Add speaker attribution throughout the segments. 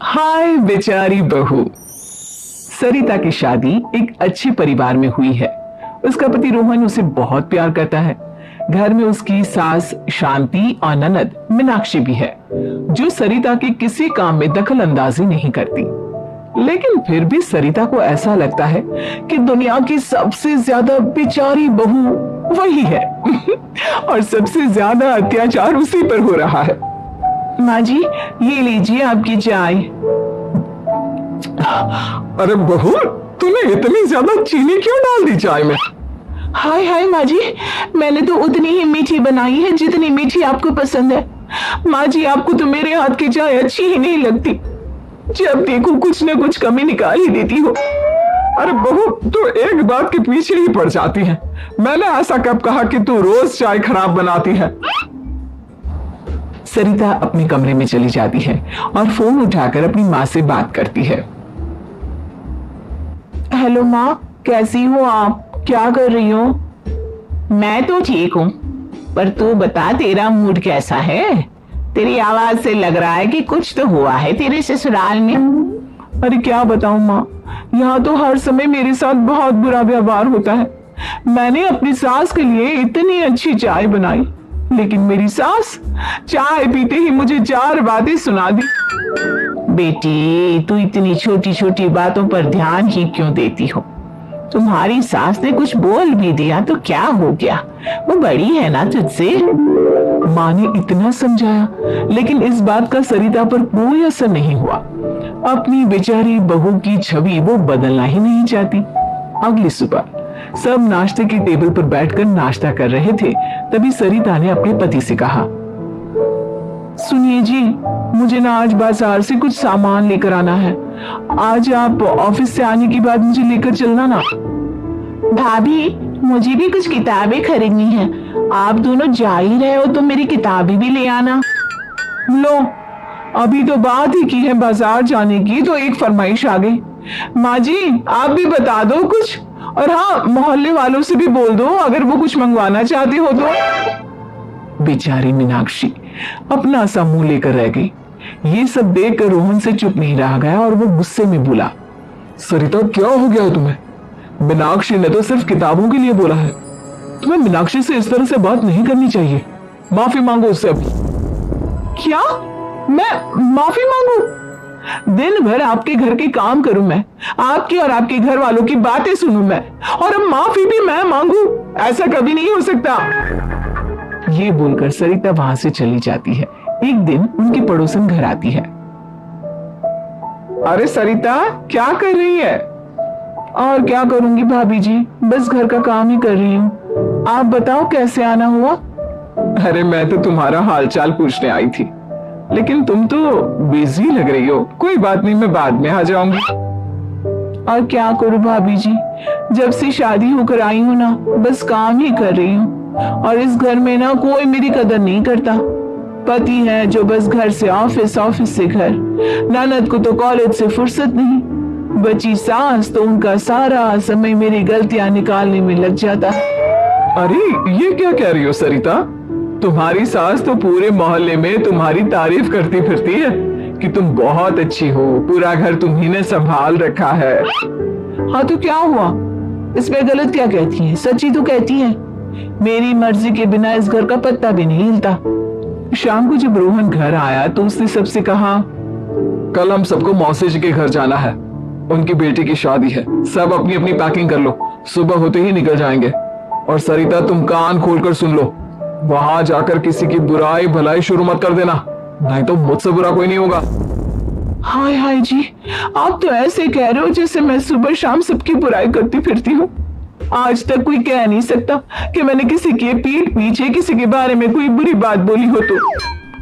Speaker 1: हाय बेचारी बहू। सरिता की शादी एक अच्छे परिवार में हुई है। उसका पति रोहन उसे बहुत प्यार करता है। घर में उसकी सास शांति और ननद मीनाक्षी भी है, जो सरिता के किसी काम में दखल अंदाजी नहीं करती। लेकिन फिर भी सरिता को ऐसा लगता है कि दुनिया की सबसे ज्यादा बेचारी बहू वही है और सबसे ज्यादा अत्याचार उसी पर हो रहा है। माँ जी, ये लीजिए आपकी चाय।
Speaker 2: अरे बहू, तूने इतनी ज्यादा चीनी क्यों डाल दी चाय में?
Speaker 1: हाय हाय माँ जी, मैंने तो उतनी ही मीठी बनाई है जितनी मीठी आपको पसंद है। माँ जी, आपको तो मेरे हाथ की चाय अच्छी ही नहीं लगती। जब देखो कुछ न कुछ कमी निकाल ही देती हो।
Speaker 2: अरे बहू, तू एक बात के पीछे ही पड़ जाती है। मैंने ऐसा कब कहा कि तू रोज चाय खराब बनाती है?
Speaker 1: सरिता अपने कमरे में चली जाती है और फोन उठाकर अपनी माँ से बात करती है। हेलो माँ, कैसी हो आप? क्या कर रही हो? मैं तो ठीक हूँ, पर तू बता तेरा मूड कैसा है? तेरी आवाज से लग रहा है कि कुछ तो हुआ है तेरे ससुराल में। अरे क्या बताऊं माँ, यहाँ तो हर समय मेरे साथ बहुत बुरा व्यवहार होता है। मैंने अपनी सास के लिए इतनी अच्छी चाय बनाई, लेकिन मेरी सास चाय पीते ही मुझे 4 बातें सुना दी। बेटी, तू इतनी छोटी छोटी बातों पर ध्यान ही क्यों देती हो? तुम्हारी सास ने कुछ बोल भी दिया तो क्या हो गया, वो बड़ी है ना तुझसे। माँ ने इतना समझाया, लेकिन इस बात का सरिता पर कोई असर नहीं हुआ। अपनी बेचारी बहू की छवि वो बदलना ही नहीं चाहती। अगली सुबह सब नाश्ते की टेबल पर बैठकर नाश्ता कर रहे थे, तभी सरिता ने अपने पति से कहा, सुनिए जी, मुझे ना आज बाजार से कुछ सामान लेकर आना है। आज आप ऑफिस से आने के बाद मुझे लेकर चलना ना। भाभी, मुझे भी कुछ किताबें खरीदनी है। आप दोनों जा ही रहे हो तो मेरी किताबें भी ले आना। लो, अभी तो बात ही की है बाजार जाने की तो एक फरमाइश आ गई। माँ जी, आप भी बता दो कुछ, और हाँ, मोहल्ले वालों से भी बोल दो अगर वो कुछ मंगवाना चाहते हो तो। बेचारी मीनाक्षी अपना सा मुंह लेकर रह गई। ये सब देखकर रोहन से चुप नहीं रह गया और वो गुस्से में बोला,
Speaker 2: सरिता, क्या हो गया तुम्हें? मीनाक्षी ने तो सिर्फ किताबों के लिए बोला है। तुम्हें मीनाक्षी से इस तरह से बात नहीं करनी चाहिए। माफी मांगो उससे अभी।
Speaker 1: क्या? मैं माफी मांगू? दिन भर आपके घर के काम करूं मैं, आपकी और आपके घर वालों की बातें सुनूं मैं, और अब माफी भी मैं मांगू? ऐसा कभी नहीं हो सकता। ये बोलकर सरिता वहां से चली जाती है। एक दिन उनकी पड़ोसन घर आती है। अरे सरिता, क्या कर रही है? और क्या करूंगी भाभी जी, बस घर का काम ही कर रही हूँ। आप बताओ कैसे आना हुआ? अरे मैं तो तुम्हारा हालचाल पूछने आई थी, लेकिन तुम तो बिजी लग रही हो। कोई बात नहीं, मैं बाद में आ जाऊंगी। और क्या करूं भाभी जी, जब से शादी होकर आई हूं ना, बस काम ही कर रही हूँ। और इस घर में ना कोई मेरी कदर नहीं करता। पति है जो बस घर से ऑफिस, ऑफिस से घर। ननद को तो कॉलेज से फुर्सत नहीं। बची सास तो उनका सारा समय मेरी गलतियां निकालने में लग जाता।
Speaker 2: अरे ये क्या कह रही हो सरिता? तुम्हारी सास तो पूरे मोहल्ले में तुम्हारी तारीफ करती फिरती है कि तुम बहुत अच्छी हो, पूरा घर तुम्ही ने संभाल रखा है।
Speaker 1: हाँ तो क्या हुआ, इसमें गलत क्या कहती है? सच्ची तो कहती है। मेरी मर्जी के बिना इस घर का पत्ता भी नहीं हिलता। शाम को जब रोहन घर आया तो उसने सबसे कहा,
Speaker 2: कल हम सबको मौसी जी के घर जाना है, उनकी बेटी की शादी है। सब अपनी अपनी पैकिंग कर लो, सुबह होते ही निकल जाएंगे। और सरिता, तुम कान खोलकर सुन लो, वहां जाकर किसी की बुराई भलाई शुरू मत कर देना, नहीं तो मुझसे बुरा कोई नहीं होगा।
Speaker 1: हाय हाय जी, आप तो ऐसे कह रहे हो जैसे मैं सुबह शाम सबकी बुराई करती फिरती हूँ। आज तक कोई कह नहीं सकता कि मैंने किसी के पीठ पीछे किसी के बारे में कोई बुरी बात बोली हो तो।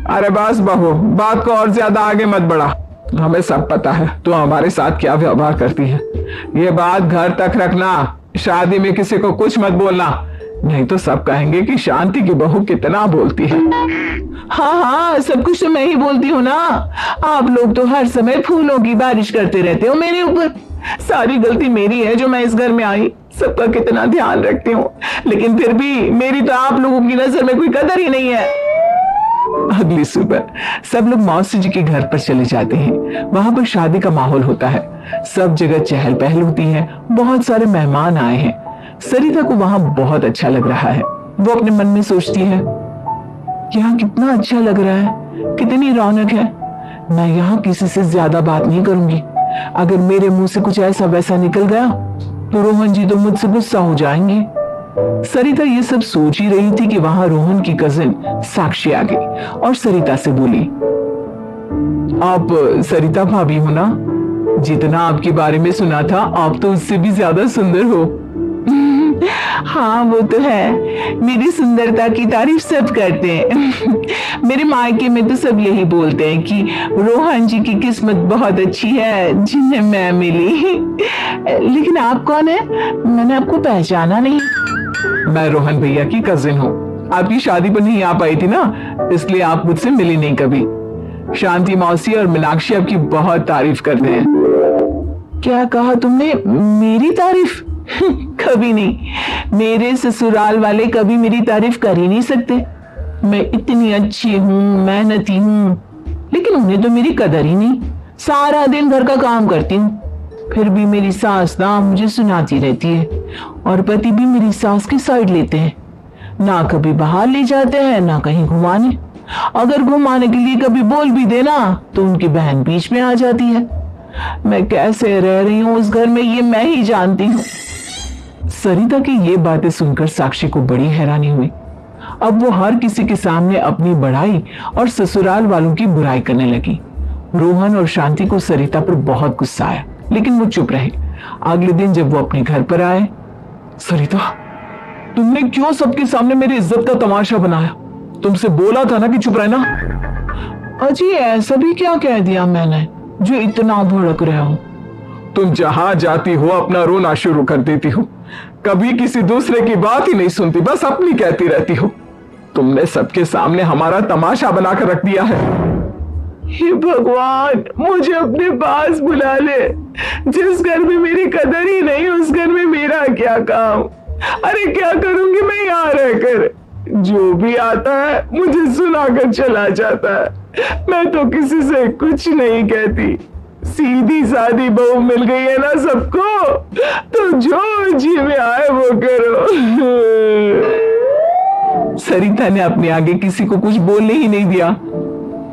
Speaker 2: अरे बस बहू, बात को और ज्यादा आगे मत बढ़ा। हमें सब पता है तू हमारे साथ क्या व्यवहार करती है। ये बात घर तक रखना, शादी में किसी को कुछ मत बोलना, नहीं तो सब कहेंगे कि शांति की बहू कितना बोलती है।
Speaker 1: हाँ हाँ, सब कुछ तो मैं ही बोलती हूँ ना। आप लोग तो हर समय फूलों की बारिश करते रहते हो मेरे ऊपर। सारी गलती मेरी है जो मैं इस घर में आई। सबका कितना ध्यान रखती हूँ, लेकिन फिर भी मेरी तो आप लोगों की नजर में कोई कदर ही नहीं है। अगली सुबह सब लोग मौसी जी के घर पर चले जाते हैं। वहां पर शादी का माहौल होता है, सब जगह चहल पहल होती है, बहुत सारे मेहमान आए हैं। सरिता को वहां बहुत अच्छा लग रहा है। वो अपने मन में सोचती है, यहाँ कितना अच्छा लग रहा है, कितनी रौनक है। मैं यहाँ किसी से ज्यादा बात नहीं करूंगी। अगर मेरे मुंह से कुछ ऐसा वैसा निकल गया तो रोहन जी तो मुझसे गुस्सा हो जाएंगे। सरिता ये सब सोच ही रही थी कि वहां रोहन की कजिन साक्षी आ गई और सरिता से बोली, आप सरिता भाभी हो ना? जितना आपके बारे में सुना था आप तो उससे भी ज्यादा सुंदर हो। हाँ वो तो है, मेरी सुंदरता की तारीफ सब करते हैं। मेरे मायके में तो सब यही बोलते हैं कि रोहन जी की किस्मत बहुत अच्छी है जिन्हें मैं मिली। लेकिन आप कौन है? मैंने आपको पहचाना नहीं। मैं रोहन भैया की कजिन हूँ। आपकी शादी पर नहीं आ पाई थी ना, इसलिए आप मुझसे मिली नहीं कभी। शांति मौसी और मीनाक्षी आपकी बहुत तारीफ करते हैं। क्या कहा तुमने? मेरी तारीफ? कभी नहीं। मेरे ससुराल वाले कभी मेरी तारीफ कर ही नहीं सकते। मैं इतनी अच्छी हूँ, मेहनती हूँ, लेकिन उन्हें तो मेरी कदर ही नहीं। सारा दिन घर का काम करती हूँ, फिर भी मेरी सास ना मुझे सुनाती रहती है और पति भी मेरी सास की साइड लेते हैं। ना कभी बाहर ले जाते हैं ना कहीं घुमाने। अगर घुमाने के लिए कभी बोल भी देना तो उनकी बहन बीच में आ जाती है। मैं कैसे रह रही हूँ उस घर में ये मैं ही जानती हूँ। सरिता की ये बातें सुनकर साक्षी को बड़ी हैरानी हुई। अब वो हर किसी के सामने अपनी बढ़ाई और ससुराल वालों की बुराई करने लगी। रोहन और शांति को सरिता पर बहुत गुस्सा आया, लेकिन वो चुप रहे। अगले दिन जब वो अपने घर पर आए, सरिता तुमने क्यों सबके सामने मेरी इज्जत का तमाशा बनाया? तुमसे बोला था ना कि चुप रहना। अजी ऐसा भी क्या कह दिया मैंने जो इतना भड़क रहे हो? तुम जहां जाती हो अपना रोना शुरू कर देती हो, कभी किसी दूसरे की बात ही नहीं सुनती, बस अपनी कहती रहती हो। तुमने सबके सामने हमारा तमाशा बनाकर रख दिया है। हे भगवान, मुझे अपने पास बुला ले। जिस घर में मेरी कदर ही नहीं उस घर में मेरा क्या काम? अरे क्या करूंगी मैं यहाँ रहकर? जो भी आता है मुझे सुनाकर चला जाता है। मैं तो किसी से कुछ नहीं कहती। सीधी सादी बहू मिल गई है ना सबको, तो जो जी में आए वो करो। सरिता ने अपने आगे किसी को कुछ बोलने ही नहीं दिया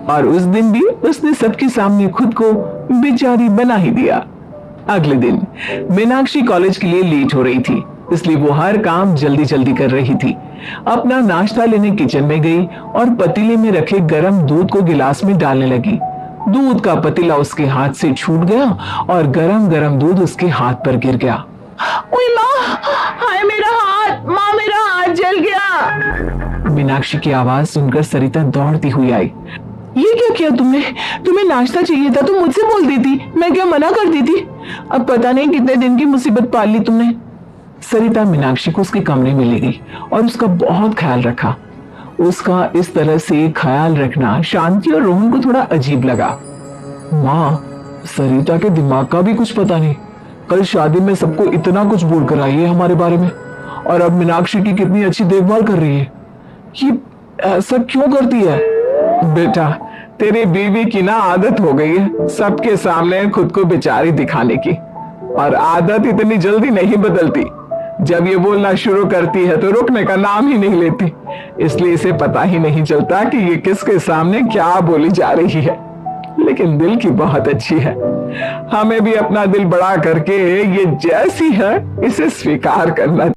Speaker 1: और उस दिन भी उसने सबके सामने खुद को बेचारी बना ही दिया। अगले दिन मीनाक्षी कॉलेज के लिए लेट हो रही थी, इसलिए वो हर काम जल्दी जल्दी कर रही थी। अपना नाश्ता लेने किचन में गई और पतीले में रखे गर्म दूध को गिलास में डालने लगी। दूध का पतीला उसके हाथ से छूट गया और गरम गरम दूध उसके हाथ पर गिर गया। ओए माँ, हाय मेरा हाथ, माँ मेरा हाथ जल गया। मीनाक्षी की आवाज सुनकर सरिता दौड़ती हुई आई। ये क्या किया तुमने? तुम्हें नाश्ता चाहिए था तो मुझसे बोल देती, मैं क्या मना कर दी थी? अब पता नहीं कितने दिन की मुसीबत पाल ली तुमने। सरिता मीनाक्षी को उसके कमरे में ले गई और उसका बहुत ख्याल रखा। उसका इस तरह से ख्याल रखना शांति और रोहन को थोड़ा अजीब लगा। माँ, सरिता के दिमाग का भी कुछ पता नहीं। कल शादी में सबको इतना कुछ बोल कर आई है हमारे बारे में, और अब मीनाक्षी की कितनी अच्छी देखभाल कर रही है। ये ऐसा क्यों करती है? बेटा, तेरी बीवी की ना आदत हो गई है सबके सामने खुद को बेचारी दिखाने की, और आदत इतनी जल्दी नहीं बदलती। जब ये बोलना शुरू करती है तो रुकने का नाम ही नहीं लेती, इसलिए इसे पता ही नहीं चलता कि ये किसके सामने क्या बोली जा रही है। लेकिन दिल की बहुत अच्छी है। हमें भी अपना दिल बड़ा करके ये जैसी है इसे स्वीकार करना